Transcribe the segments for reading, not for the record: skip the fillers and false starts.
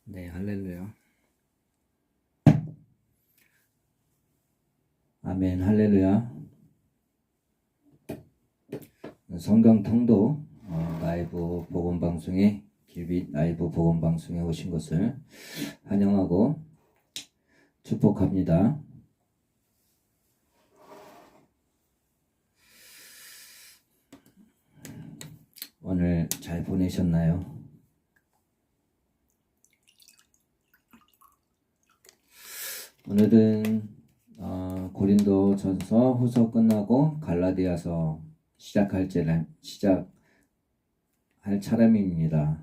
네, 할렐루야. 아멘, 할렐루야. 성경 통독 라이브 복음방송에 길빛 라이브 복음방송에 오신 것을 환영하고 축복합니다. 오늘 잘 보내셨나요? 오늘은 고린도전서 후서 끝나고 갈라디아서 시작할 차례입니다.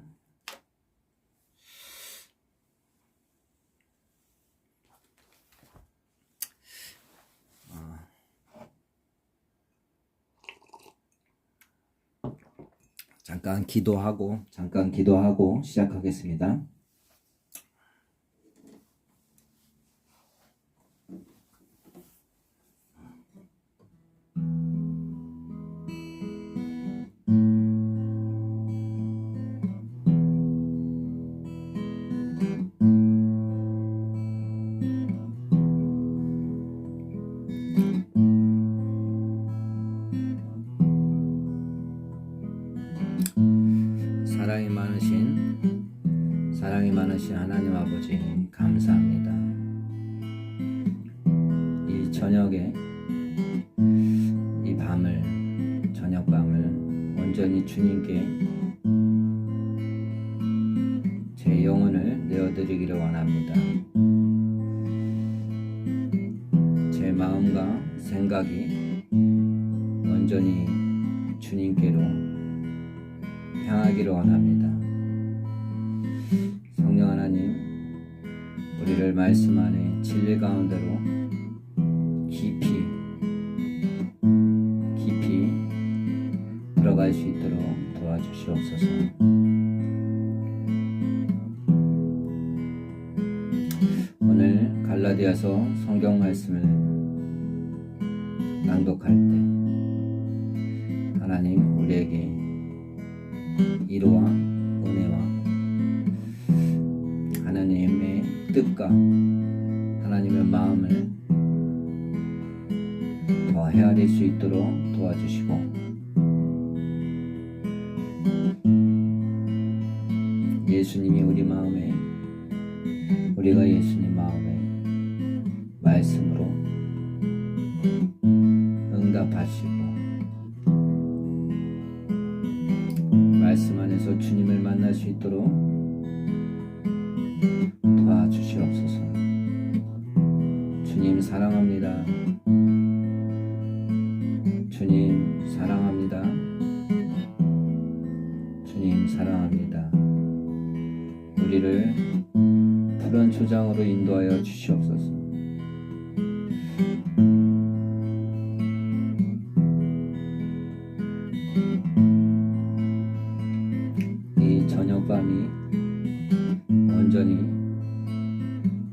잠깐 기도하고 시작하겠습니다. 사랑이 많으신 하나님 아버지 감사합니다. 이 저녁에 이 저녁밤을 온전히 주님께 제 영혼을 내어드리기를 원합니다. 제 마음과 생각이 온전히 주님께로 향하기를 원합니다. 성령 하나님, 우리를 말씀 안에 진리 가운데로 깊이 들어갈 수 있도록 도와주시옵소서. 오늘 갈라디아서 성경 말씀을 낭독할 때 하나님 우리에게 위로와 은혜와 하나님의 뜻과 하나님의 마음을 더 헤아릴 수 있도록 도와주시고 예수님이 우리가 예수님 마음에 말씀으로 응답하시고 말씀 안에서 주님을 만날 수 있도록 도와주시옵소서. 주님 사랑합니다. 주님 사랑합니다. 주님 사랑합니다. 우리를 푸른 초장으로 인도하여 주시옵소서. 이 저녁밤이 온전히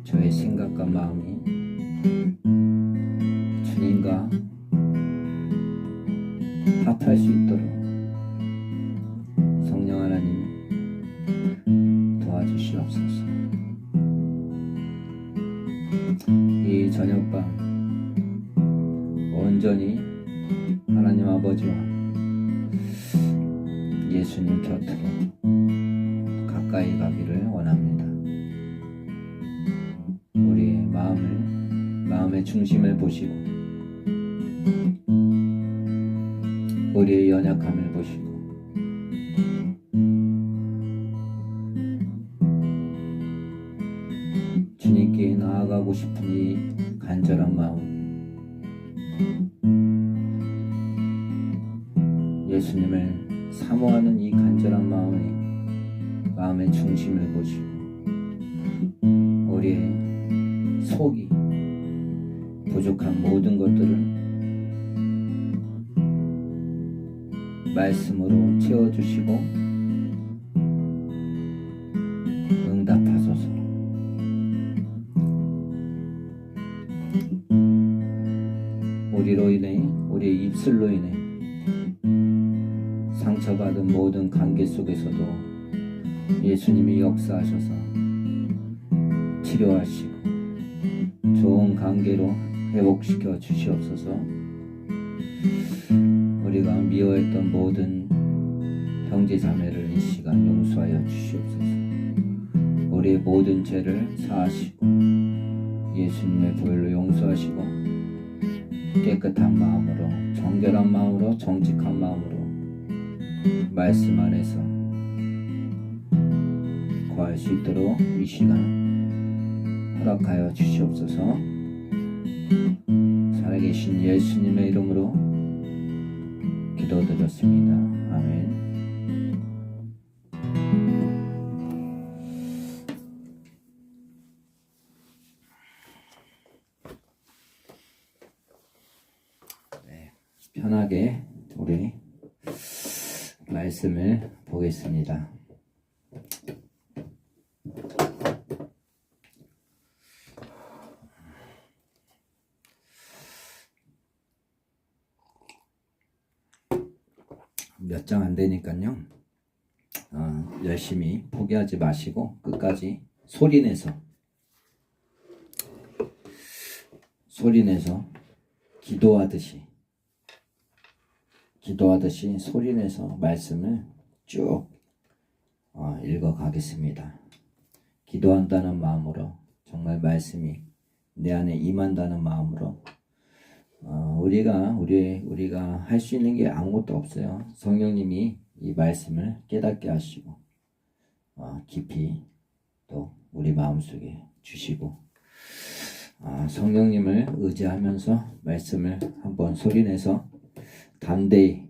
저의 생각과 마음이 주님과 합할 수 있도록 성령 하나님 도와주시옵소서. 이 저녁밤 온전히 하나님 아버지와 예수님 곁으로 가까이 가기를 원합니다. 우리의 마음의 중심을 보시고 우리의 연약함을 보시고 주님께 나아가고 싶은 이 간절한 마음, 예수님을 사모하는 이 간절한 마음에 마음의 중심을 보시고 우리의 속이 부족한 모든 것들을 말씀으로 채워주시고 응답하소서. 우리로 인해, 우리의 입술로 인해 상처받은 모든 관계 속에서도 예수님이 역사하셔서 치료하시고 좋은 관계로 회복시켜 주시옵소서. 우리가 미워했던 모든 형제 자매를 이 시간 용서하여 주시옵소서. 우리의 모든 죄를 사하시고 예수님의 보혈로 용서하시고 깨끗한 마음으로, 정결한 마음으로, 정직한 마음으로 말씀 안에서 거할 수 있도록 이 시간 허락하여 주시옵소서. 살아계신 예수님의 이름으로 기도드렸습니다. 아멘. 네, 편하게 우리 말씀을 보겠습니다. 몇 장 안 되니까요. 열심히 포기하지 마시고 끝까지 소리내서 기도하듯이 소리내서 말씀을 쭉 읽어가겠습니다. 기도한다는 마음으로, 정말 말씀이 내 안에 임한다는 마음으로 우리가 할 수 있는 게 아무것도 없어요. 성령님이 이 말씀을 깨닫게 하시고 깊이 또 우리 마음속에 주시고 성령님을 의지하면서 말씀을 한번 소리내서 담대히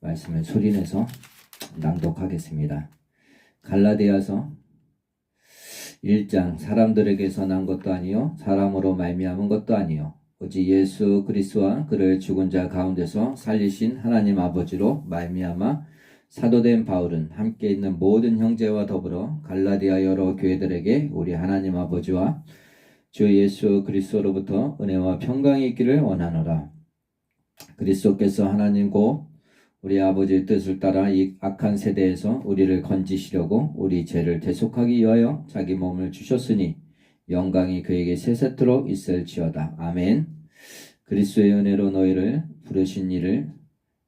말씀을 소리내서 낭독하겠습니다. 갈라디아서 1장 사람들에게서 난 것도 아니요 사람으로 말미암은 것도 아니요 오직 예수 그리스도와 그를 죽은 자 가운데서 살리신 하나님 아버지로 말미암아 사도된 바울은 함께 있는 모든 형제와 더불어 갈라디아 여러 교회들에게 우리 하나님 아버지와 주 예수 그리스도로부터 은혜와 평강이 있기를 원하노라. 그리스도께서 하나님 곧 우리 아버지의 뜻을 따라 이 악한 세대에서 우리를 건지시려고 우리 죄를 대속하기 위하여 자기 몸을 주셨으니 영광이 그에게 세세토록 있을지어다. 아멘. 그리스도의 은혜로 너희를 부르신 이를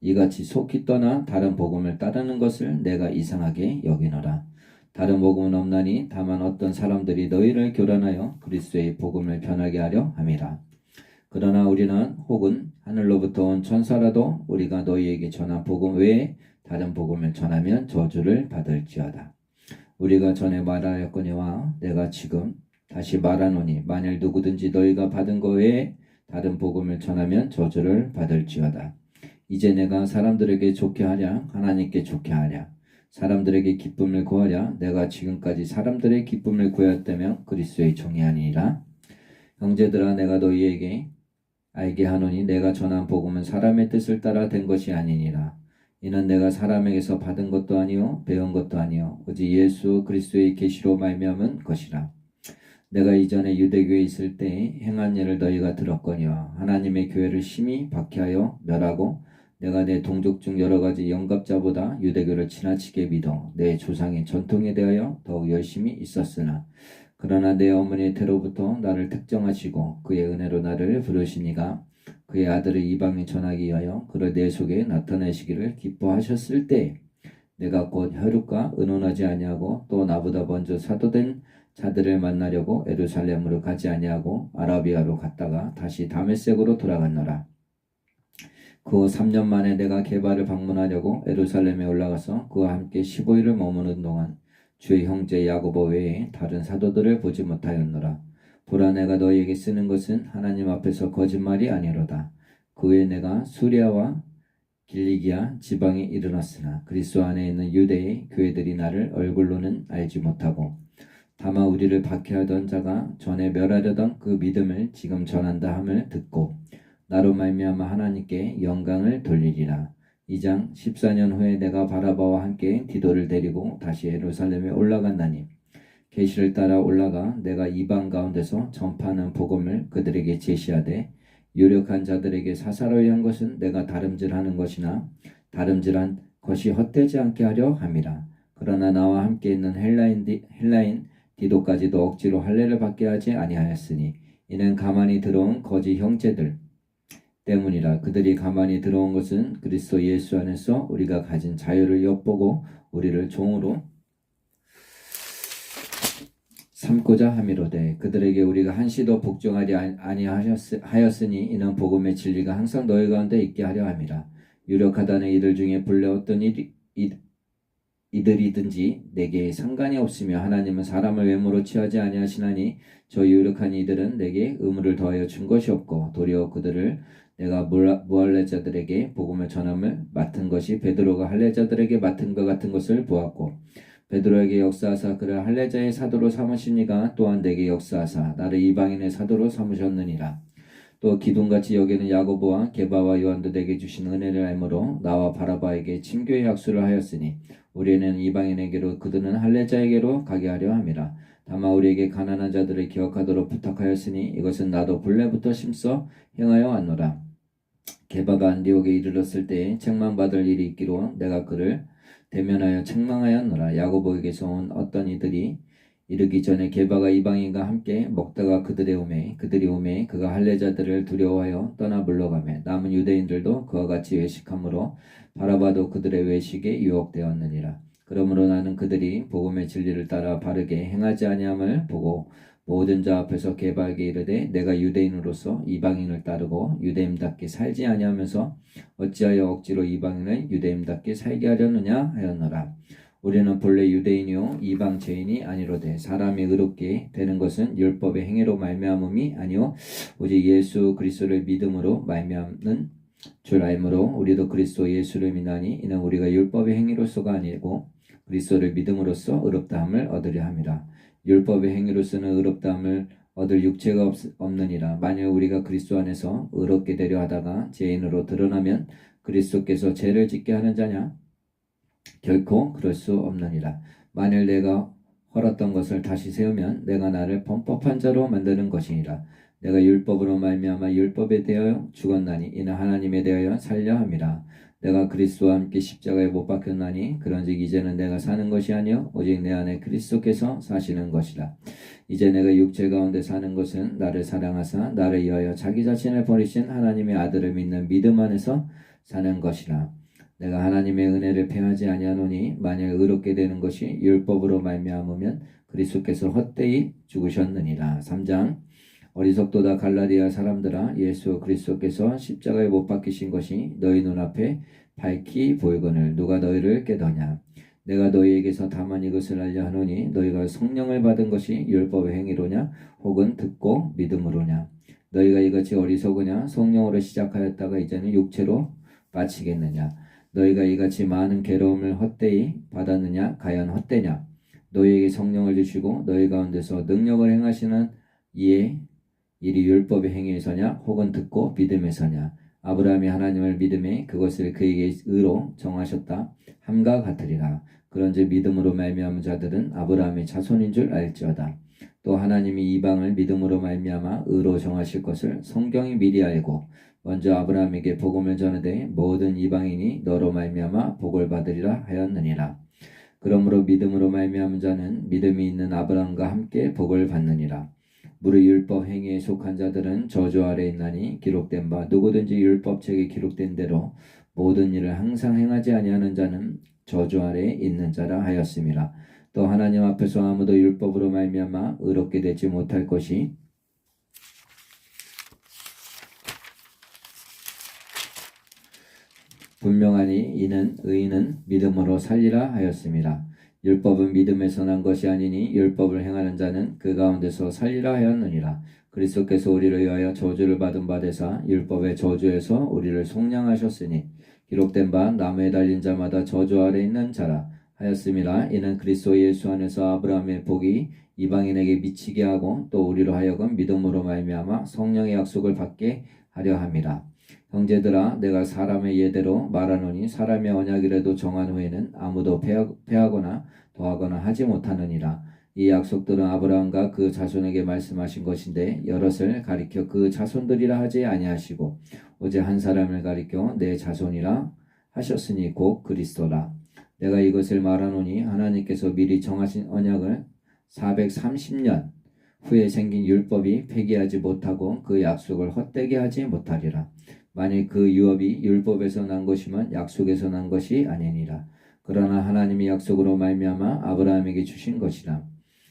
이같이 속히 떠나 다른 복음을 따르는 것을 내가 이상하게 여기노라. 다른 복음은 없나니 다만 어떤 사람들이 너희를 교란하여 그리스도의 복음을 변하게 하려 함이라. 그러나 우리는 혹은 하늘로부터 온 천사라도 우리가 너희에게 전한 복음 외에 다른 복음을 전하면 저주를 받을지어다. 우리가 전에 말하였거니와 내가 지금 다시 말하노니 만일 누구든지 너희가 받은 것 외에 다른 복음을 전하면 저주를 받을지어다. 이제 내가 사람들에게 좋게 하랴 하나님께 좋게 하랴 사람들에게 기쁨을 구하랴 내가 지금까지 사람들의 기쁨을 구하였다면 그리스도의 종이 아니니라. 형제들아 내가 너희에게 알게 하노니 내가 전한 복음은 사람의 뜻을 따라 된 것이 아니니라. 이는 내가 사람에게서 받은 것도 아니요 배운 것도 아니요 오직 예수 그리스도의 계시로 말미암은 것이라. 내가 이전에 유대교에 있을 때 행한 일을 너희가 들었거니와 하나님의 교회를 심히 박해하여 멸하고 내가 내 동족 중 여러 가지 영갑자보다 유대교를 지나치게 믿어 내 조상의 전통에 대하여 더욱 열심히 있었으나 그러나 내 어머니의 태로부터 나를 특정하시고 그의 은혜로 나를 부르시니가 그의 아들을 이방에 전하기 위하여 그를 내 속에 나타내시기를 기뻐하셨을 때 내가 곧 혈육과 의논하지 아니하고 또 나보다 먼저 사도된 자들을 만나려고 예루살렘으로 가지 아니하고 아라비아로 갔다가 다시 다메섹으로 돌아갔노라. 그 후 3년 만에 내가 게바를 방문하려고 예루살렘에 올라가서 그와 함께 15일을 머무는 동안 주의 형제 야고보 외에 다른 사도들을 보지 못하였노라. 보라 내가 너희에게 쓰는 것은 하나님 앞에서 거짓말이 아니로다. 그 후에 내가 수리아와 길리기아 지방에 이르렀으나 그리스도 안에 있는 유대의 교회들이 나를 얼굴로는 알지 못하고 다만 우리를 박해하던 자가 전에 멸하려던 그 믿음을 지금 전한다 함을 듣고 나로 말미암아 하나님께 영광을 돌리리라. 2장 14년 후에 내가 바라바와 함께 디도를 데리고 다시 예루살렘에 올라갔나니 계시를 따라 올라가 내가 이방 가운데서 전파하는 복음을 그들에게 제시하되 유력한 자들에게 사사로이 한 것은 내가 다름질하는 것이나 다름질한 것이 헛되지 않게 하려 함이라. 그러나 나와 함께 있는 헬라인 디도까지도 억지로 할례를 받게 하지 아니하였으니 이는 가만히 들어온 거짓 형제들 때문이라. 그들이 가만히 들어온 것은 그리스도 예수 안에서 우리가 가진 자유를 엿보고 우리를 종으로 삼고자 함이로되 그들에게 우리가 한시도 복종하지 아니하였으니 이는 복음의 진리가 항상 너희 가운데 있게 하려 함이라. 유력하다는 이들 중에 본래 어떤 이들이든지 내게 상관이 없으며 하나님은 사람을 외모로 취하지 아니하시나니 저 유력한 이들은 내게 의무를 더하여 준 것이 없고 도리어 그들을 내가 무할례자들에게 복음을 전함을 맡은 것이 베드로가 할례자들에게 맡은 것 같은 것을 보았고 베드로에게 역사하사 그를 할례자의 사도로 삼으시니가 또한 내게 역사하사 나를 이방인의 사도로 삼으셨느니라. 또 기둥같이 여기는 야고보와 게바와 요한도 내게 주신 은혜를 알므로 나와 바라바에게 친교의 약수를 하였으니 우리는 이방인에게로 그들은 할례자에게로 가게 하려 함이라. 다만 우리에게 가난한 자들을 기억하도록 부탁하였으니 이것은 나도 본래부터 심써 행하여 왔노라. 게바가 안디옥에 이르렀을 때에 책망받을 일이 있기로 내가 그를 대면하여 책망하였노라. 야고보에게서 온 어떤 이들이 이르기 전에 게바가 이방인과 함께 먹다가 그들이 오매 그가 할례자들을 두려워하여 떠나 물러가매 남은 유대인들도 그와 같이 외식함으로 바라바도 그들의 외식에 유혹되었느니라. 그러므로 나는 그들이 복음의 진리를 따라 바르게 행하지 아니함을 보고 모든 자 앞에서 게바에게 이르되 내가 유대인으로서 이방인을 따르고 유대인답게 살지 아니하면서 어찌하여 억지로 이방인을 유대인답게 살게 하려느냐 하였노라. 우리는 본래 유대인이요 이방 죄인이 아니로되 사람이 의롭게 되는 것은 율법의 행위로 말미암음이 아니요 오직 예수 그리스도를 믿음으로 말미암는 줄 알므로 우리도 그리스도 예수를 믿나니 이는 우리가 율법의 행위로서가 아니고 그리스도를 믿음으로써 의롭다함을 얻으려 함이라. 율법의 행위로서는 의롭다함을 얻을 육체가 없느니라. 만일 우리가 그리스도 안에서 의롭게 되려 하다가 죄인으로 드러나면 그리스도께서 죄를 짓게 하는 자냐? 결코 그럴 수 없느니라. 만일 내가 헐었던 것을 다시 세우면 내가 나를 범법한 자로 만드는 것이니라. 내가 율법으로 말미암아 율법에 대하여 죽었나니 이는 하나님에 대하여 살려 함이라. 내가 그리스도와 함께 십자가에 못 박혔나니 그런즉 이제는 내가 사는 것이 아니요 오직 내 안에 그리스도께서 사시는 것이라. 이제 내가 육체 가운데 사는 것은 나를 사랑하사 나를 위하여 자기 자신을 버리신 하나님의 아들을 믿는 믿음 안에서 사는 것이라. 내가 하나님의 은혜를 패하지 아니하노니 만일 의롭게 되는 것이 율법으로 말미암으면 그리스도께서 헛되이 죽으셨느니라. 3장 어리석도다 갈라디아 사람들아 예수 그리스도께서 십자가에 못 박히신 것이 너희 눈앞에 밝히 보이거늘 누가 너희를 깨더냐. 내가 너희에게서 다만 이것을 알려 하노니 너희가 성령을 받은 것이 율법의 행위로냐 혹은 듣고 믿음으로냐. 너희가 이같이 어리석으냐 성령으로 시작하였다가 이제는 육체로 마치겠느냐. 너희가 이같이 많은 괴로움을 헛되이 받았느냐 가연 헛되냐. 너희에게 성령을 주시고 너희 가운데서 능력을 행하시는 이에 일이 율법의 행위에서냐 혹은 듣고 믿음에서냐. 아브라함이 하나님을 믿음에 그것을 그에게 의로 정하셨다 함과 같으리라. 그런즉 믿음으로 말미암은 자들은 아브라함의 자손인 줄 알지어다. 또 하나님이 이방을 믿음으로 말미암아 의로 정하실 것을 성경이 미리 알고 먼저 아브라함에게 복음을 전하되 모든 이방인이 너로 말미암아 복을 받으리라 하였느니라. 그러므로 믿음으로 말미암은 자는 믿음이 있는 아브라함과 함께 복을 받느니라. 무릇 율법 행위에 속한 자들은 저주 아래 있나니 기록된 바 누구든지 율법책에 기록된 대로 모든 일을 항상 행하지 아니하는 자는 저주 아래 있는 자라 하였음이라. 또 하나님 앞에서 아무도 율법으로 말미암아 의롭게 되지 못할 것이 분명하니 이는 의인은 믿음으로 살리라 하였음이라. 율법은 믿음에서 난 것이 아니니 율법을 행하는 자는 그 가운데서 살리라 하였느니라. 그리스도께서 우리를 위하여 저주를 받은 바 되사 율법의 저주에서 우리를 속량하셨으니 기록된 바 나무에 달린 자마다 저주 아래 있는 자라 하였음이라. 이는 그리스도 예수 안에서 아브라함의 복이 이방인에게 미치게 하고 또 우리로 하여금 믿음으로 말미암아 성령의 약속을 받게 하려 함이라. 형제들아, 내가 사람의 예대로 말하노니 사람의 언약이라도 정한 후에는 아무도 패하거나 더하거나 하지 못하느니라. 이 약속들은 아브라함과 그 자손에게 말씀하신 것인데 여럿을 가리켜 그 자손들이라 하지 아니하시고 오직 한 사람을 가리켜 내 자손이라 하셨으니 곧 그리스도라. 내가 이것을 말하노니 하나님께서 미리 정하신 언약을 430년 후에 생긴 율법이 폐기하지 못하고 그 약속을 헛되게 하지 못하리라. 만일 그 유업이 율법에서 난 것이면 약속에서 난 것이 아니니라. 그러나 하나님이 약속으로 말미암아 아브라함에게 주신 것이라.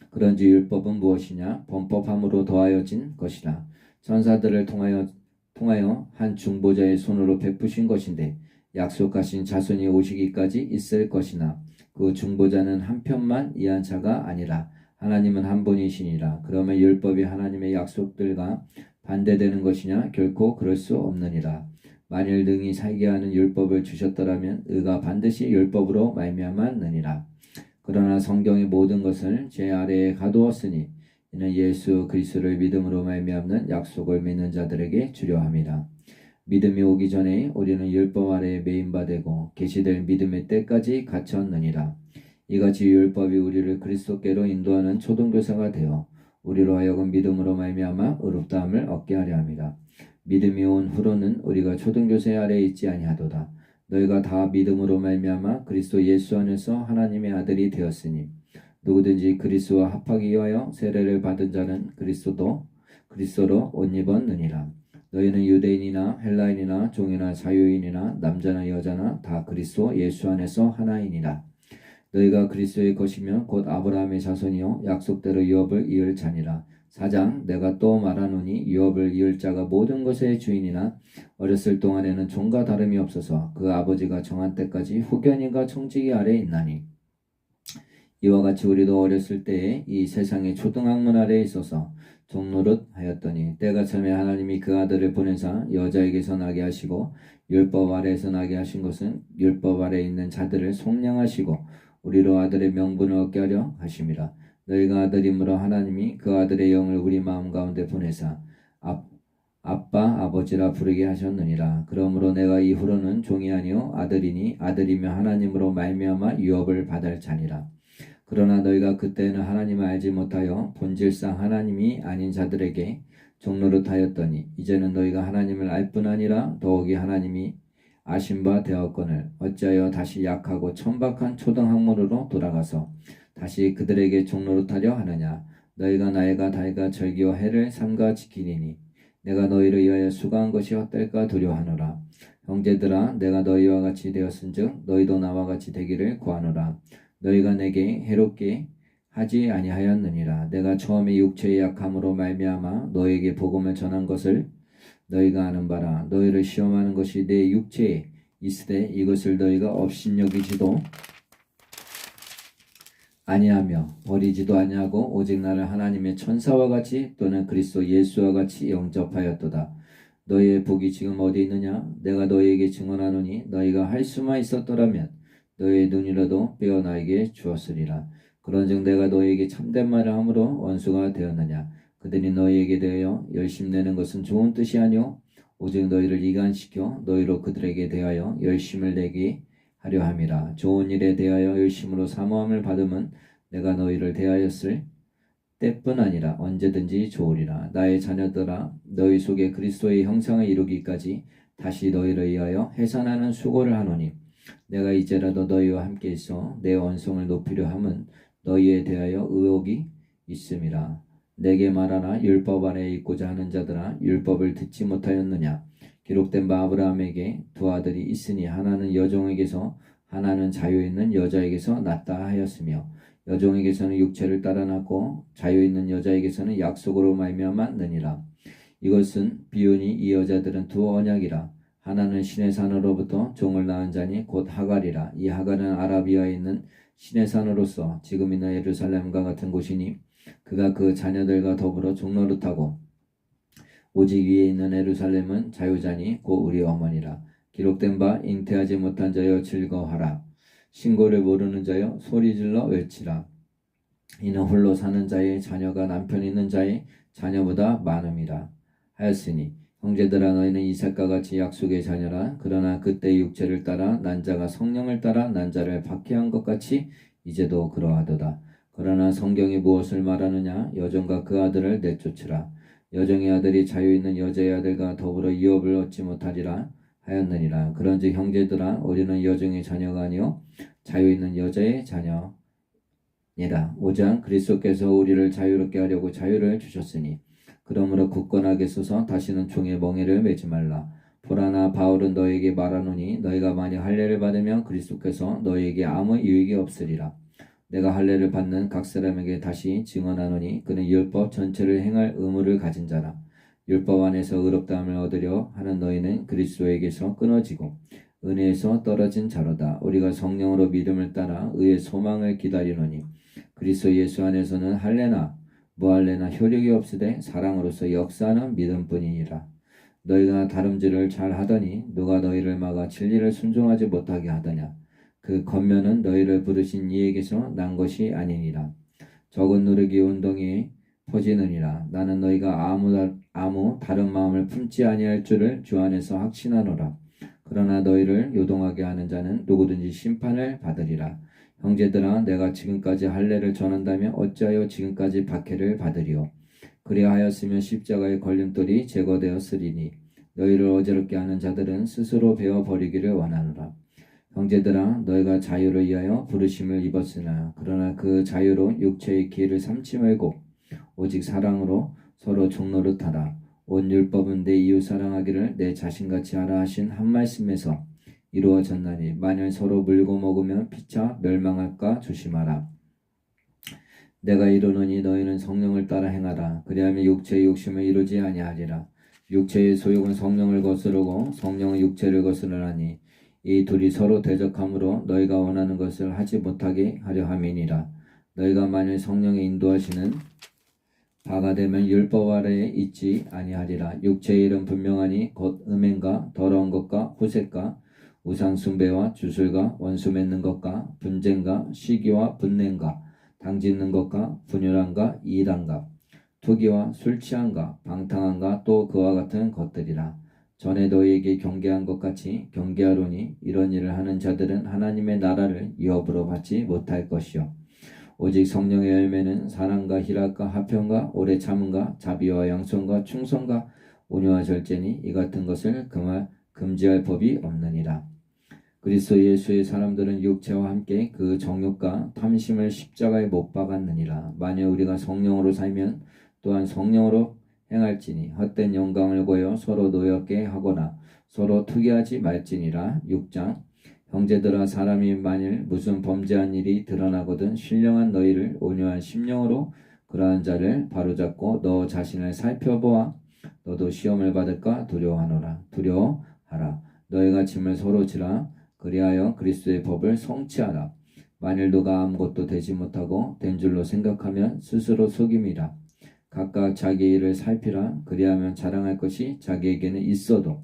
그런지 율법은 무엇이냐? 범법함으로 더하여진 것이라. 천사들을 통하여 한 중보자의 손으로 베푸신 것인데 약속하신 자손이 오시기까지 있을 것이나 그 중보자는 한편만 이한 자가 아니라 하나님은 한 분이시니라. 그러면 율법이 하나님의 약속들과 반대되는 것이냐? 결코 그럴 수 없느니라. 만일 능히 살게 하는 율법을 주셨더라면 의가 반드시 율법으로 말미암았느니라. 그러나 성경의 모든 것을 제 아래에 가두었으니 이는 예수 그리스도를 믿음으로 말미암는 약속을 믿는 자들에게 주려 함이라. 믿음이 오기 전에 우리는 율법 아래에 매인바 되고 계시될 믿음의 때까지 갇혔느니라. 이같이 율법이 우리를 그리스도께로 인도하는 초등교사가 되어 우리로 하여금 믿음으로 말미암아 의롭다함을 얻게 하려 함이라. 믿음이 온 후로는 우리가 초등교사 아래에 있지 아니하도다. 너희가 다 믿음으로 말미암아 그리스도 예수 안에서 하나님의 아들이 되었으니 누구든지 그리스도와 합하기 위하여 세례를 받은 자는 그리스도로 옷 입었느니라. 너희는 유대인이나 헬라인이나 종이나 자유인이나 남자나 여자나 다 그리스도 예수 안에서 하나이니라. 너희가 그리스도의 것이며 곧 아브라함의 자손이요 약속대로 유업을 이을 자니라. 4장 내가 또 말하노니 유업을 이을 자가 모든 것의 주인이나 어렸을 동안에는 종과 다름이 없어서 그 아버지가 정한 때까지 후견인과 청지기 아래에 있나니 이와 같이 우리도 어렸을 때에 이 세상의 초등학문 아래에 있어서 종노릇 하였더니 때가 참에 하나님이 그 아들을 보내사 여자에게서 나게 하시고 율법 아래에서 나게 하신 것은 율법 아래에 있는 자들을 속량하시고 우리로 아들의 명분을 얻게 하려 하심이라. 너희가 아들이므로 하나님이 그 아들의 영을 우리 마음 가운데 보내사 아빠 아버지라 부르게 하셨느니라. 그러므로 내가 이후로는 종이 아니요 아들이니 아들이며 하나님으로 말미암아 유업을 받을 자니라. 그러나 너희가 그때는 하나님을 알지 못하여 본질상 하나님이 아닌 자들에게 종노릇하였더니 이제는 너희가 하나님을 알 뿐 아니라 더욱이 하나님이 아신 바 되었거늘 어찌하여 다시 약하고 천박한 초등학문으로 돌아가서 다시 그들에게 종노릇하려 하느냐. 너희가 나이가 달과 절기와 해를 삼가 지키리니 내가 너희를 위하여 수고한 것이 헛될까 두려워하노라. 형제들아 내가 너희와 같이 되었은즉 너희도 나와 같이 되기를 구하노라. 너희가 내게 해롭게 하지 아니하였느니라. 내가 처음에 육체의 약함으로 말미암아 너희에게 복음을 전한 것을 너희가 아는 바라. 너희를 시험하는 것이 내 육체에 있으되 이것을 너희가 업신여기지도 아니하며 버리지도 아니하고 오직 나를 하나님의 천사와 같이 또는 그리스도 예수와 같이 영접하였도다. 너희의 복이 지금 어디 있느냐? 내가 너희에게 증언하노니 너희가 할 수만 있었더라면 너희의 눈이라도 빼어 나에게 주었으리라. 그런즉 내가 너희에게 참된 말을 함으로 원수가 되었느냐? 그들이 너희에게 대하여 열심내는 것은 좋은 뜻이 아니오 오직 너희를 이간시켜 너희로 그들에게 대하여 열심을 내게 하려 함이라. 좋은 일에 대하여 열심으로 사모함을 받음은 내가 너희를 대하였을 때뿐 아니라 언제든지 좋으리라. 나의 자녀들아 너희 속에 그리스도의 형상을 이루기까지 다시 너희를 위하여 해산하는 수고를 하노니 내가 이제라도 너희와 함께 있어 내 원성을 높이려 함은 너희에 대하여 의혹이 있음이라. 내게 말하나 율법 아래에 있고자 하는 자들아 율법을 듣지 못하였느냐. 기록된 바 아브라함에게 두 아들이 있으니 하나는 여종에게서 하나는 자유 있는 여자에게서 났다 하였으며 여종에게서는 육체를 따라 났고 자유 있는 여자에게서는 약속으로 말미암았느니라. 이것은 비유니 이 여자들은 두 언약이라. 하나는 신의 산으로부터 종을 낳은 자니 곧 하갈이라. 이 하갈은 아라비아에 있는 신의 산으로서 지금 있는 예루살렘과 같은 곳이니 그가 그 자녀들과 더불어 종노릇하고 오직 위에 있는 예루살렘은 자유자니 곧 우리 어머니라. 기록된 바 잉태하지 못한 자여 즐거워하라. 신고를 모르는 자여 소리질러 외치라. 이는 홀로 사는 자의 자녀가 남편 있는 자의 자녀보다 많음이라 하였으니 형제들아 너희는 이삭과 같이 약속의 자녀라. 그러나 그때 육체를 따라 난 자가 성령을 따라 난 자를 박해한 것 같이 이제도 그러하도다. 그러나 성경이 무엇을 말하느냐? 여종과 그 아들을 내쫓으라. 여종의 아들이 자유 있는 여자의 아들과 더불어 유업을 얻지 못하리라 하였느니라. 그런즉 형제들아 우리는 여종의 자녀가 아니요 자유 있는 여자의 자녀 니다. 5장 그리스도께서 우리를 자유롭게 하려고 자유를 주셨으니 그러므로 굳건하게 서서 다시는 종의 멍에를 매지 말라. 보라 나 바울은 너에게 말하노니 너희가 만약 할례를 받으면 그리스도께서 너희에게 아무 유익이 없으리라. 내가 할례를 받는 각 사람에게 다시 증언하노니 그는 율법 전체를 행할 의무를 가진 자라. 율법 안에서 의롭다함을 얻으려 하는 너희는 그리스도에게서 끊어지고 은혜에서 떨어진 자로다. 우리가 성령으로 믿음을 따라 의의 소망을 기다리노니 그리스도 예수 안에서는 할례나 무할례나 효력이 없으되 사랑으로서 역사하는 믿음뿐이니라. 너희가 다름질을 잘 하더니 누가 너희를 막아 진리를 순종하지 못하게 하더냐. 그 겉면은 너희를 부르신 이에게서 난 것이 아니니라. 적은 누르기 운동이 퍼지느니라. 나는 너희가 아무 다른 마음을 품지 아니할 줄을 주 안에서 확신하노라. 그러나 너희를 요동하게 하는 자는 누구든지 심판을 받으리라. 형제들아 내가 지금까지 할례를 전한다면 어찌하여 지금까지 박해를 받으리요. 그리하였으면 십자가의 걸림돌이 제거되었으리니 너희를 어지럽게 하는 자들은 스스로 베어버리기를 원하노라. 형제들아 너희가 자유를 위하여 부르심을 입었으나 그러나 그 자유로 육체의 기회를 삼지 말고 오직 사랑으로 서로 종노릇하라. 온 율법은 내 이웃 사랑하기를 내 자신같이 하라 하신 한 말씀에서 이루어졌나니 만일 서로 물고 먹으면 피차 멸망할까 조심하라. 내가 이르노니 너희는 성령을 따라 행하라. 그리하면 육체의 욕심을 이루지 아니하리라. 육체의 소욕은 성령을 거스르고 성령은 육체를 거스르나니 이 둘이 서로 대적함으로 너희가 원하는 것을 하지 못하게 하려 함이니라. 너희가 만일 성령의 인도하시는 바가 되면 율법 아래에 있지 아니하리라. 육체의 일은 분명하니 곧 음행과 더러운 것과 후색과 우상 숭배와 주술과 원수 맺는 것과 분쟁과 시기와 분냄과 당짓는 것과 분열함과 이란과 투기와 술 취함과 방탕함과 또 그와 같은 것들이라. 전에 너희에게 경계한 것 같이 경계하노니 이런 일을 하는 자들은 하나님의 나라를 유업으로 받지 못할 것이요 오직 성령의 열매는 사랑과 희락과 화평과 오래 참음과 자비와 양손과 충성과 온유와 절제니 이 같은 것을 금지할 법이 없느니라. 그리스도 예수의 사람들은 육체와 함께 그 정욕과 탐심을 십자가에 못 박았느니라. 만일 우리가 성령으로 살면 또한 성령으로 행할지니 헛된 영광을 보여 서로 노엽게 하거나 서로 투기하지 말지니라. 6장 형제들아 사람이 만일 무슨 범죄한 일이 드러나거든 신령한 너희를 온유한 심령으로 그러한 자를 바로잡고 너 자신을 살펴보아 너도 시험을 받을까 두려워하라. 너희가 짐을 서로 지라. 그리하여 그리스도의 법을 성취하라. 만일 누가 아무것도 되지 못하고 된 줄로 생각하면 스스로 속임이라. 각각 자기 일을 살피라. 그리하면 자랑할 것이 자기에게는 있어도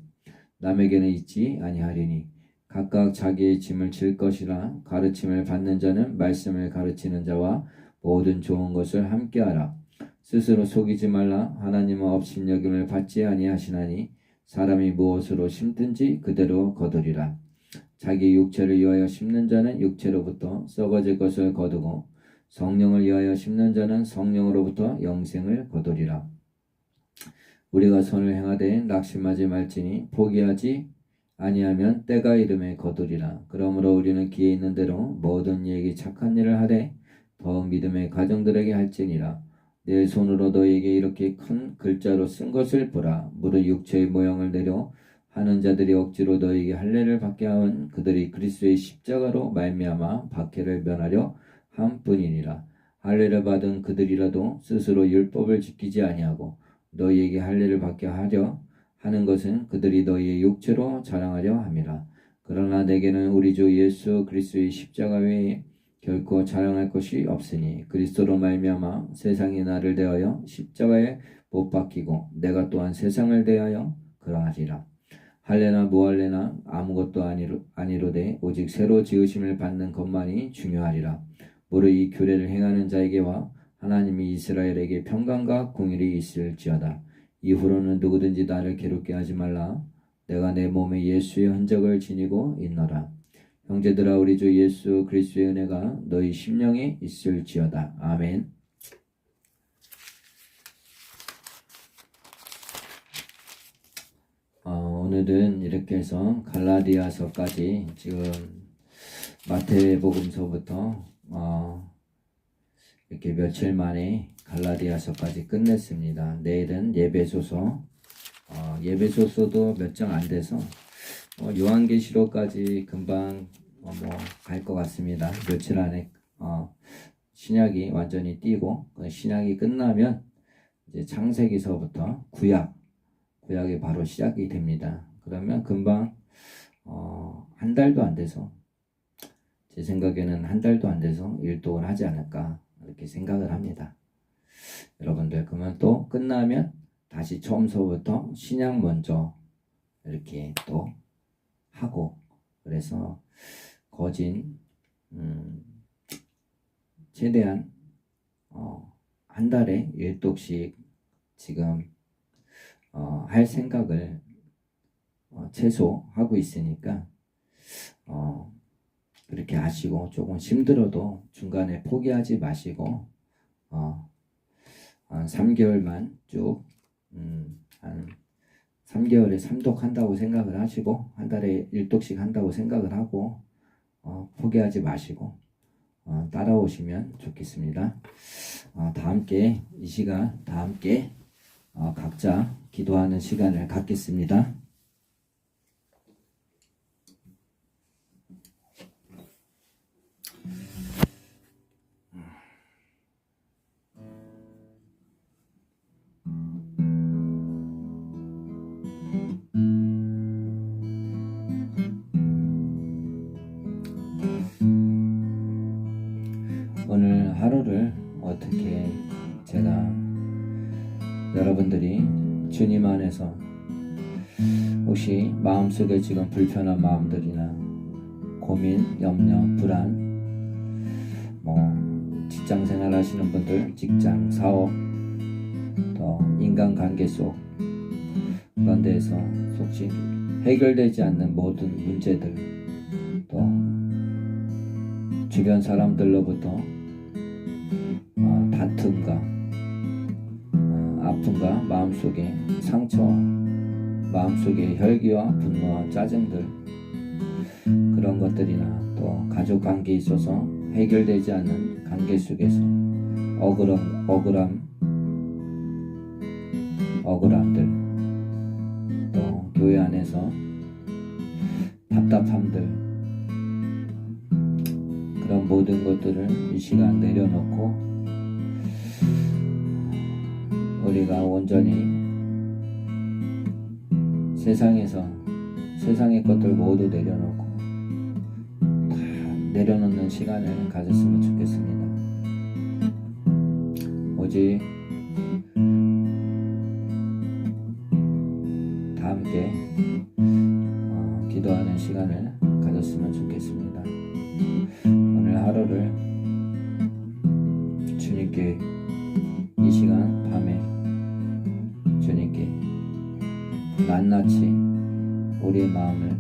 남에게는 있지 아니하리니 각각 자기의 짐을 질 것이라. 가르침을 받는 자는 말씀을 가르치는 자와 모든 좋은 것을 함께하라. 스스로 속이지 말라. 하나님은 업신여김을 받지 아니하시나니 사람이 무엇으로 심든지 그대로 거두리라. 자기 육체를 위하여 심는 자는 육체로부터 썩어질 것을 거두고 성령을 위하여 심는 자는 성령으로부터 영생을 거두리라. 우리가 선을 행하되 낙심하지 말지니 포기하지 아니하면 때가 이름에 거두리라. 그러므로 우리는 기회 있는 대로 모든 이에게 착한 일을 하되 더욱 믿음의 가정들에게 할지니라. 내 손으로 너희에게 이렇게 큰 글자로 쓴 것을 보라. 무릇 육체의 모양을 내려 하는 자들이 억지로 너희에게 할례를 받게 하은 그들이 그리스도의 십자가로 말미암아 박해를 면하려 함뿐이니라. 할례를 받은 그들이라도 스스로 율법을 지키지 아니하고 너희에게 할례를 받게 하려 하는 것은 그들이 너희의 육체로 자랑하려 함이라. 그러나 내게는 우리 주 예수 그리스도의 십자가 외에 결코 자랑할 것이 없으니 그리스도로 말미암아 세상이 나를 대하여 십자가에 못 박히고 내가 또한 세상을 대하여 그러하리라. 할례나 무할례나 아무것도 아니로되 오직 새로 지으심을 받는 것만이 중요하리라. 무릇 이 규례를 행하는 자에게와 하나님이 이스라엘에게 평강과 공일이 있을지어다. 이후로는 누구든지 나를 괴롭게 하지 말라. 내가 내 몸에 예수의 흔적을 지니고 있노라. 형제들아, 우리 주 예수 그리스도의 은혜가 너희 심령에 있을지어다. 아멘. 오늘은 이렇게 해서 갈라디아서까지 지금 마태복음서부터 이렇게 며칠 만에 갈라디아서까지 끝냈습니다. 내일은 예배소서, 예배소서도 몇 장 안 돼서 요한계시록까지 금방 갈 것 같습니다. 며칠 안에 신약이 완전히 띄고 신약이 끝나면 이제 창세기서부터 구약이 바로 시작이 됩니다. 그러면 금방 한 달도 안 돼서, 제 생각에는 한 달도 안 돼서 일독을 하지 않을까 이렇게 생각을 합니다. 여러분들, 그러면 또 끝나면 다시 처음서부터 신약 먼저 이렇게 또 하고, 그래서 거진 최대한 한 달에 1독씩 지금 할 생각을 최소 하고 있으니까 그렇게 하시고, 조금 힘들어도 중간에 포기하지 마시고 한 3개월만 쭉 한 3개월에 3독 한다고 생각을 하시고, 한 달에 1독씩 한다고 생각을 하고 포기하지 마시고 따라오시면 좋겠습니다. 다 함께 이 시간 다 함께 각자 기도하는 시간을 갖겠습니다. 오늘 하루를 어떻게 제가 여러분들이 주님 안에서 혹시 마음속에 지금 불편한 마음들이나 고민, 염려, 불안, 직장생활 하시는 분들, 직장, 사업, 또 인간관계 속 그런 데에서 혹시 해결되지 않는 모든 문제들, 또 주변 사람들로부터 다툼과 아픔과 마음속에 상처와 마음속에 혈기와 분노와 짜증들, 그런 것들이나 또 가족 관계에 있어서 해결되지 않는 관계 속에서 억울함들, 또 교회 안에서 답답함들, 그런 모든 것들을 이 시간 내려놓고 우리가 온전히 세상의 것들 모두 내려놓고 다 내려놓는 시간을 가졌으면 좋겠습니다. 오직 다 함께 기도하는 시간을 가졌으면 좋겠습니다. 오늘 하루를 주님께 이 시간 밤에 주님께 낱낱이 우리의 마음을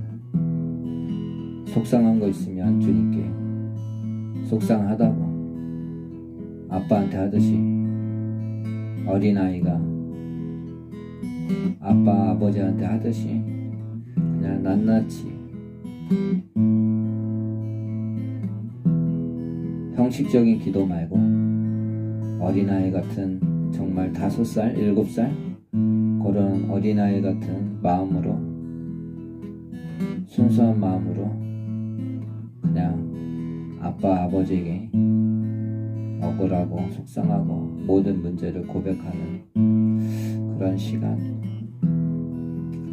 속상한 거 있으면 주님께 속상하다고 아빠한테 하듯이, 어린아이가 아빠 아버지한테 하듯이 그냥 낱낱이 형식적인 기도 말고 어린아이 같은 정말 5살, 7살 그런 어린아이 같은 마음으로, 순수한 마음으로 그냥 아빠 아버지에게 억울하고 속상하고 모든 문제를 고백하는 그런 시간,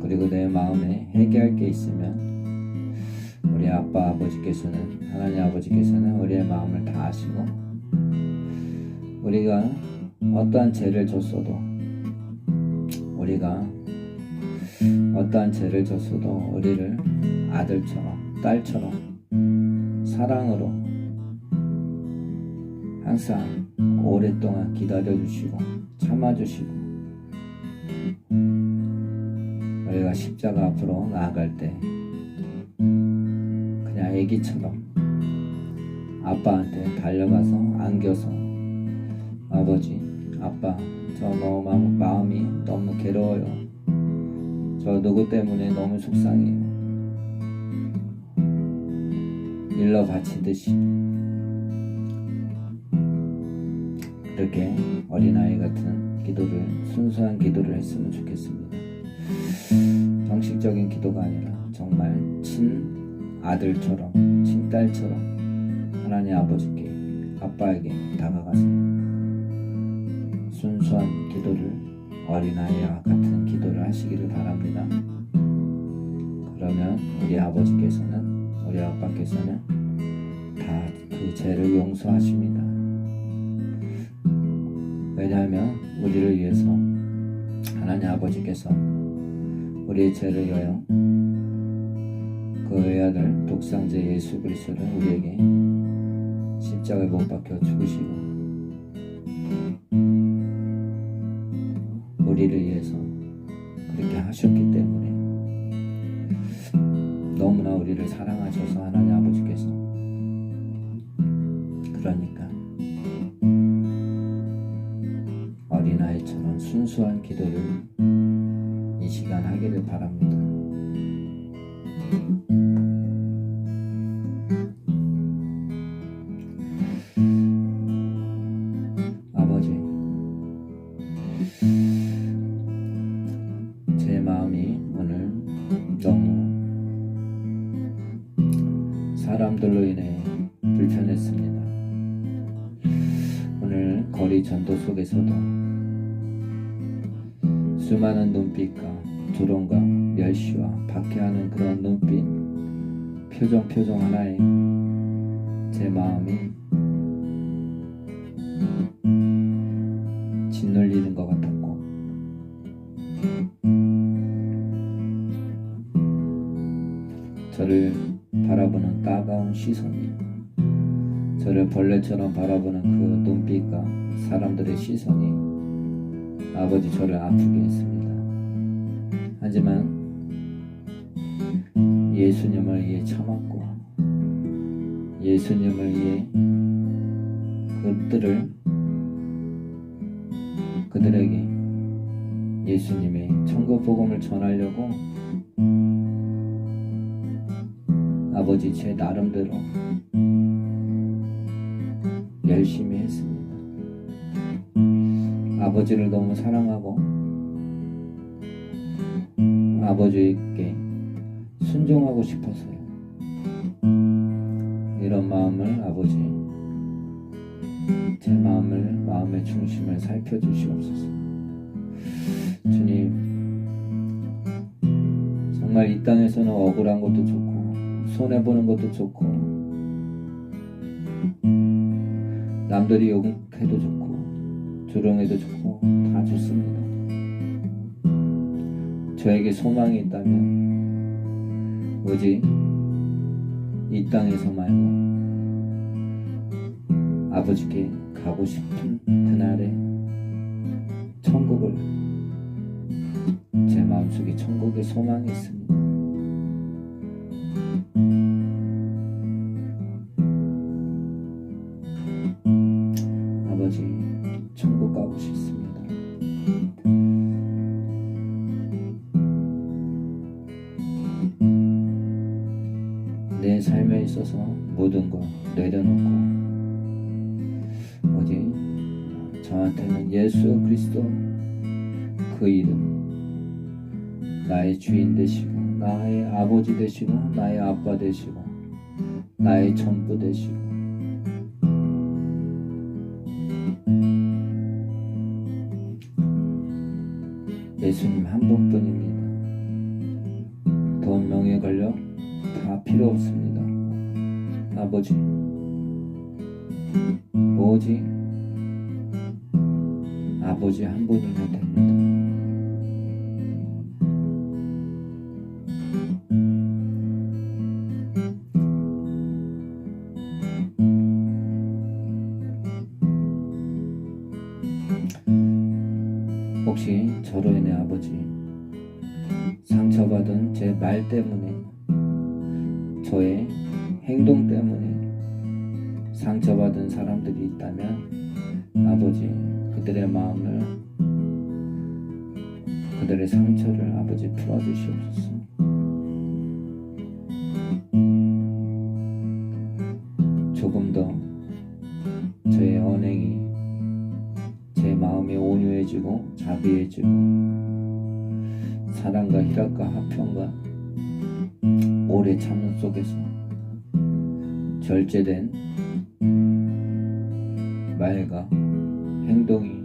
그리고 내 마음에 해결할 게 있으면 우리 아빠 아버지께서는, 하나님 아버지께서는 우리의 마음을 다 아시고, 우리가 어떠한 죄를 졌어도 우리가 어떠한 죄를 졌어도 우리를 아들처럼 딸처럼 사랑으로 항상 오랫동안 기다려주시고 참아주시고 우리가 십자가 앞으로 나아갈 때 그냥 애기처럼 아빠한테 달려가서 안겨서 아버지, 아빠, 저 너무 마음이 너무 괴로워요. 저 누구 때문에 너무 속상해요. 일러 바치듯이 그렇게 어린아이 같은 기도를, 순수한 기도를 했으면 좋겠습니다. 형식적인 기도가 아니라 정말 친아들처럼 친딸처럼 하나님 아버지께, 아빠에게 다가가서 순수한 기도를, 어린아이와 같은 기도를 하시기를 바랍니다. 그러면 우리 아버지께서는, 우리 아빠께서는 다 그 죄를 용서하십니다. 왜냐하면 우리를 위해서 하나님 아버지께서 우리의 죄를 위하여 그 외아들 독생자 예수 그리스도를 우리에게 십자가에 못 박혀 죽으시고 우리를 위해서 그렇게 하셨기 때문에 너무나 우리를 사랑하셔서 하나님 아버지께서, 그러니까 어린아이처럼 순수한 기도를 이 시간 하기를 바랍니다. 아버지, 제 마음이 오늘 너무 사람들로 인해 불편했습니다. 오늘 거리 전도 속에서도 수많은 눈빛과 조롱과 멸시와 박해하는 그런 눈빛, 표정 하나에 제 마음이 짓눌리는 것 같았고, 저를 바라보는 따가운 시선이, 저를 벌레처럼 바라보는 그 눈빛과 사람들의 시선이 아버지 저를 아프게 했습니다. 하지만 예수님을 위해 참았고 예수님을 위해 그들에게 예수님의 천국 복음을 전하려고 아버지 제 나름대로 열심히 했습니다. 아버지를 너무 사랑하고 아버지께 순종하고 싶어서요. 이런 마음을 아버지, 제 마음의 중심을 살펴주시옵소서. 주님, 정말 이 땅에서는 억울한 것도 좋고 손해보는 것도 좋고 남들이 욕해도 좋고 조롱해도 좋고 다 좋습니다. 저에게 소망이 있다면 오직 이 땅에서 말고 아버지께 가고 싶은 그날의 천국을, 제 마음속에 천국의 소망이 있습니다. 아버지, 천국 가고 싶습니다. 내 삶에 있어서 모든 걸 내려놓고 오직 저한테는 예수 그리스도 그 이름, 나의 주인 되시고 나의 아버지 되시고 나의 아빠 되시고 나의 전부 되시고 예수님 한 분뿐입니다. 돈, 명예, 권력 다 필요 없습니다. 아버지, 오직 아버지 한 분이면 됩니다. 혹시 저로 인해 아버지 상처받은 제 말 때문에, 저의 행동 때문에 상처받은 사람들이 있다면 아버지 그들의 마음을, 그들의 상처를 아버지 풀어주시옵소서. 조금 더 저의 언행이 제 마음이 온유해지고 자비해지고 사랑과 희락과 화평과 오래 참는 속에서 절제된 말과 행동이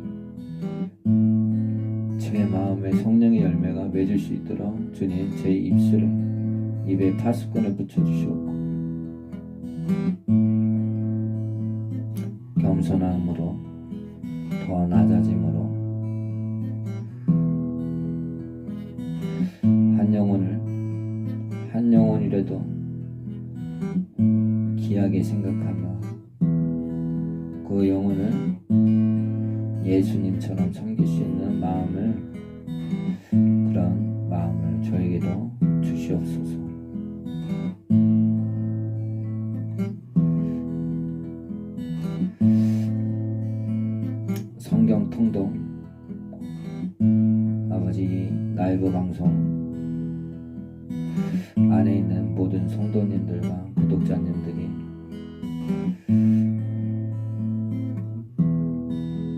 제 마음의 성령의 열매가 맺을 수 있도록 주님 제 입에 파수꾼을 붙여주시옵고 겸손함으로 더 낮아짐으로 한 영혼이라도 귀하게 생각하며 그 영혼을 예수님처럼 섬길 수 있는 그런 마음을 저에게도 주시옵소서. 성경 통독 아버지 라이브 방송 안에 있는 모든 성도님들과 구독자님들이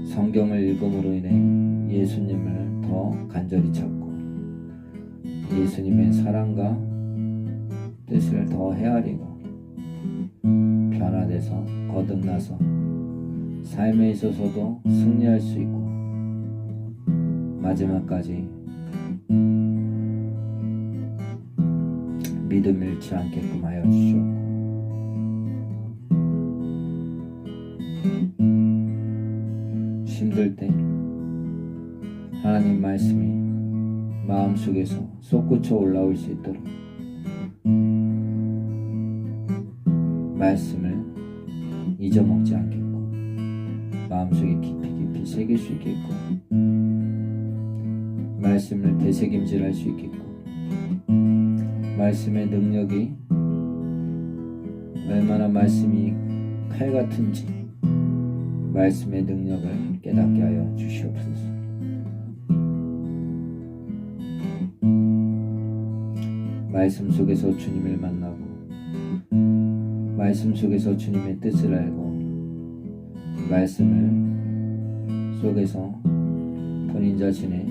성경을 읽음으로 인해 예수님을 더 간절히 찾고 예수님의 사랑과 뜻을 더 헤아리고 변화돼서 거듭나서 삶에 있어서도 승리할 수 있고 마지막까지 믿음 잃지 않게끔 하여 주시옵고 힘들 때 하나님 말씀이 마음속에서 솟구쳐 올라올 수 있도록 말씀을 잊어먹지 않겠고 마음속에 깊이 새길 수 있겠고 말씀을 되새김질할 수 있겠고 말씀의 능력이 얼마나 말씀이 칼 같은지 말씀의 능력을 깨닫게 하여 주시옵소서. 말씀 속에서 주님을 만나고 말씀 속에서 주님의 뜻을 알고 말씀을 속에서 본인 자신의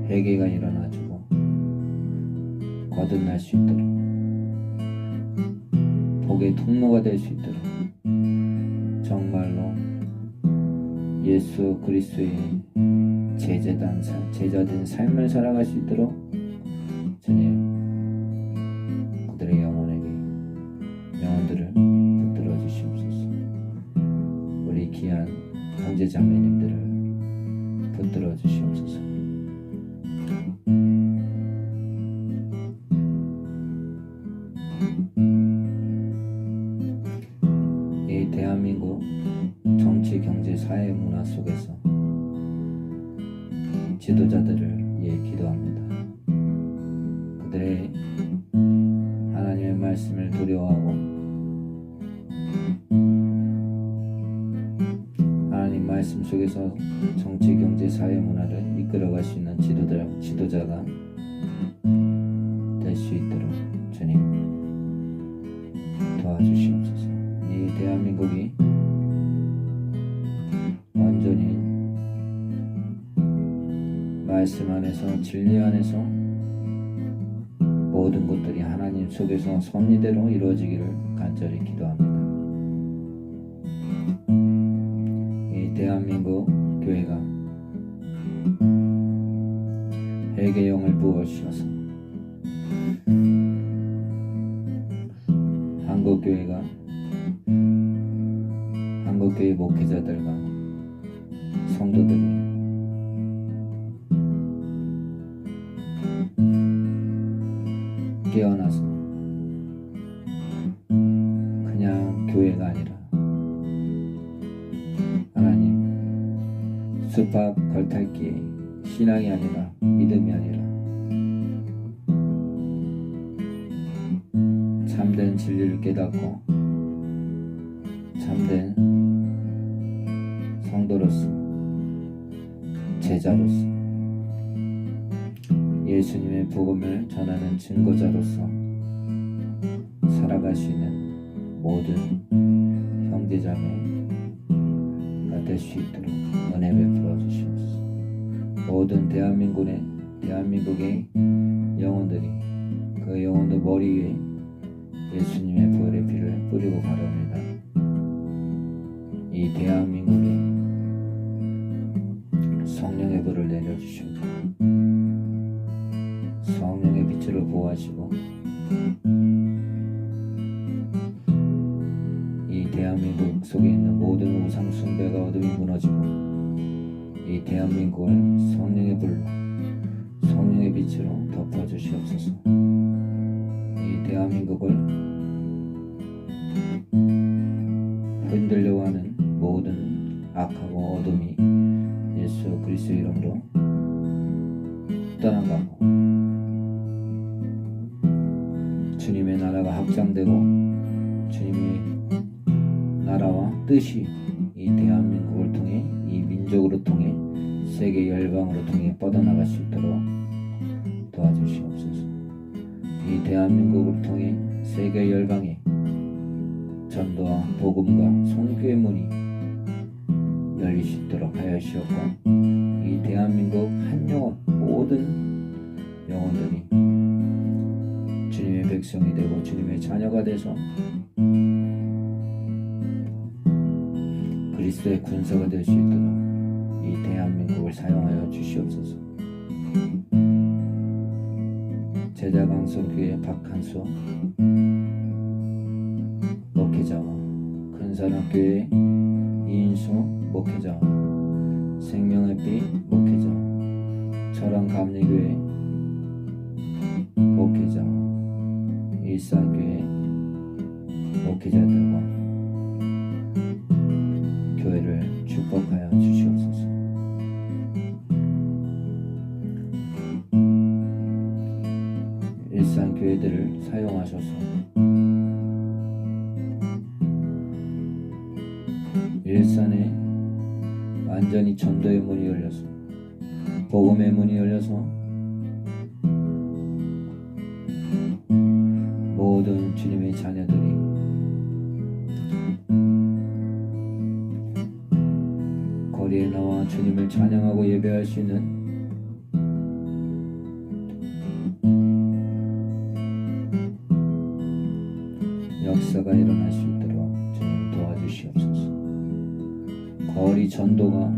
회개가 일어나주고 거듭날 수 있도록 복의 통로가 될 수 있도록 정말로 예수 그리스도의 제자된 삶을 살아갈 수 있도록 주님 그들의 영혼들을 붙들어 주시옵소서. 우리 귀한 형제 자매님들을 붙들어 주시옵소서. 이 대한민국 정치, 경제, 사회, 문화 속에서 지도자들을 기도합니다. 그들의 하나님의 말씀을 두려워하고 하나님 말씀 속에서 정치, 경제, 사회, 문화를 이끌어갈 수 있는 지도자가 될 수 있도록 주님 도와주시옵소서. 이 대한민국이 온전히 말씀 안에서 진리 안에서 모든 것들이 하나님 속에서 섭리대로 이루어지기를 간절히 기도합니다. 이 대한민국 교회가 회개영을 부어주셔서 한국교회 목회자들과 성도들이 깨어나서 그냥 교회가 아니라 하나님 습박 걸탈기 신앙이 아니라 믿음이 아니라 참된 진리를 깨닫고 참된 성도로서 제자로서 예수님의 복음을 전하는 증거자로서 살아갈 수 있는 모든 형제자매가 될 수 있도록 은혜 베풀어 주시옵소서. 모든 대한민국의 영혼들이 그 영혼들 머리 위에 예수님의 부활의 피를 뿌리고 가려옵니다. 이 대한민국에 성령의 불을 내려주시고 성령의 빛으로 보호하시고 이 대한민국 속에 있는 모든 우상 숭배가 어둠이 무너지고 이 대한민국을 성령의 불로 성령의 빛으로 덮어주시옵소서. 이 대한민국을 흔들려고 하는 모든 악하고 어둠이 예수 그리스도의 이름으로 떠나가고 주님의 나라가 확장되고 주님의 나라와 뜻이 이 대한민국을 통해 이 민족으로 통해 세계 열방으로 통해 뻗어나갈 수 있도록 도와주시옵소서. 이 대한민국을 통해 세계 열방에 전도와 복음과 선교의 문이 열릴 수 있도록 하여 주시옵고 이 대한민국 한 영혼 모든 영혼들이 주님의 백성이 되고 주님의 자녀가 돼서 그리스도의 군사가 될 수 있도록 이 대한민국을 사용하여 주시옵소서. 제자강성교회 박한수 목회자와 큰사랑교회 이인수 목회자와 생명의빛 목회자 철원감리교회 목회자 일산교회 목회자들과 교회를 축복하여 주시옵소서. 일산교회들을 사용하셔서 일산에 완전히 전도의 문이 열려서 복음의 문이 열려서 모든 주님의 자녀들이 거리에 나와 주님을 찬양하고 예배할 수 있는 역사가 일어날 수 있도록 주님 도와주시옵소서. 거리 전도가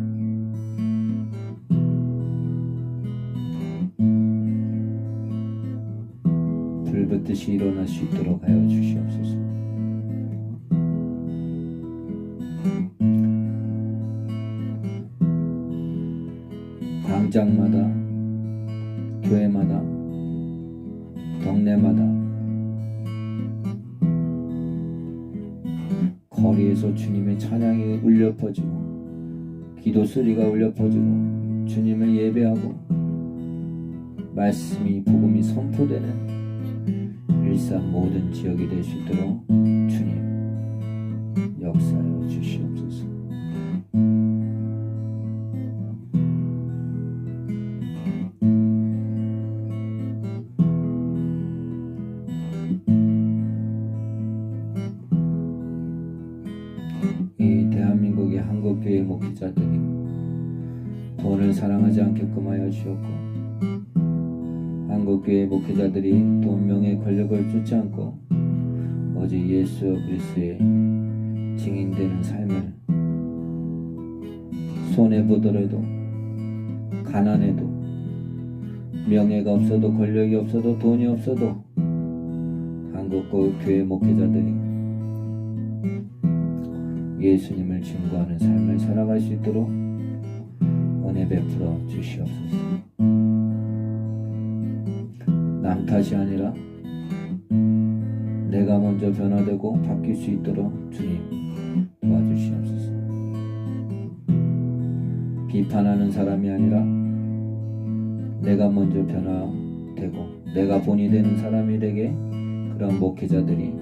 불붙듯이 일어날 수 있도록 하여 주시옵소서. 광장마다 교회마다 동네마다 거리에서 주님의 찬양이 울려 퍼지고 기도 소리가 울려 퍼지고 주님을 예배하고 말씀이 복음이 선포되는 일산 모든 지역이 될 수 있도록 주님 역사하여 주시옵소서. 이 대한민국의 한국교회 목회자들이 돈을 사랑하지 않게끔 하여 주셨고 한국교회 목회자들이 돈, 명예, 권력을 쫓지 않고 오직 예수 그리스도의 증인되는 삶을 손해보더라도 가난해도 명예가 없어도 권력이 없어도 돈이 없어도 한국교회 목회자들이 예수님을 증거하는 삶을 살아갈 수 있도록 은혜 베풀어 주시옵소서. 남 탓이 아니라 내가 먼저 변화되고 바뀔 수 있도록 주님 도와주시옵소서. 비판하는 사람이 아니라 내가 먼저 변화되고 내가 본이 되는 사람이 되게 그런 목회자들이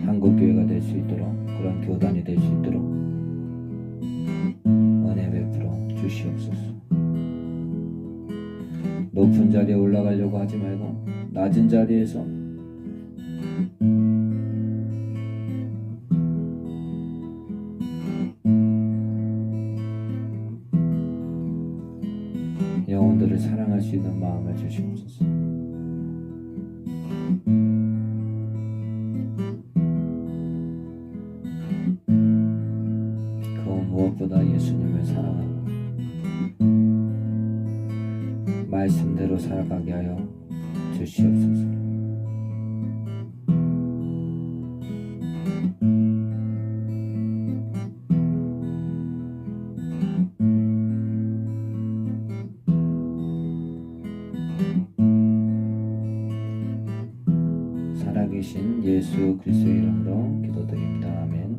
한국교회가 될 수 있도록 그런 교단이 될 수 있도록 은혜 베풀어 주시옵소서. 높은 자리에 올라가려고 하지 말고 낮은 자리에서 영혼들을 사랑할 수 있는 마음을 주시옵소서. 그 무엇보다 예수님을 사랑하고 말씀대로 살아가게 하여 주시옵소서. 살아계신 예수 그리스도의 이름으로 기도드립니다. 아멘.